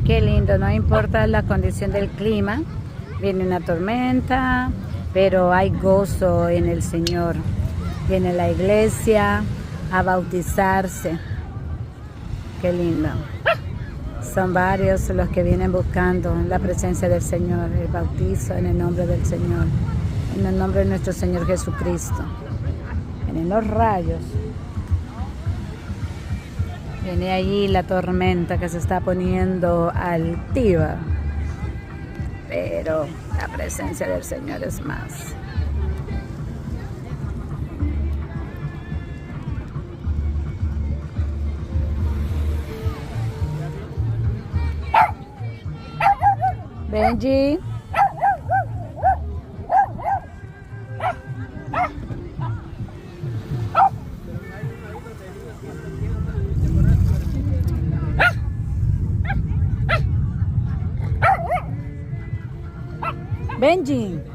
Qué lindo, no importa la condición del clima, viene una tormenta, pero hay gozo en el Señor. Viene la iglesia a bautizarse. Qué lindo. Son varios los que vienen buscando la presencia del Señor, el bautizo en el nombre del Señor, en el nombre de nuestro Señor Jesucristo. Vienen los rayos. Viene allí la tormenta que se está poniendo altiva, pero la presencia del Señor es más. Benji. Benji.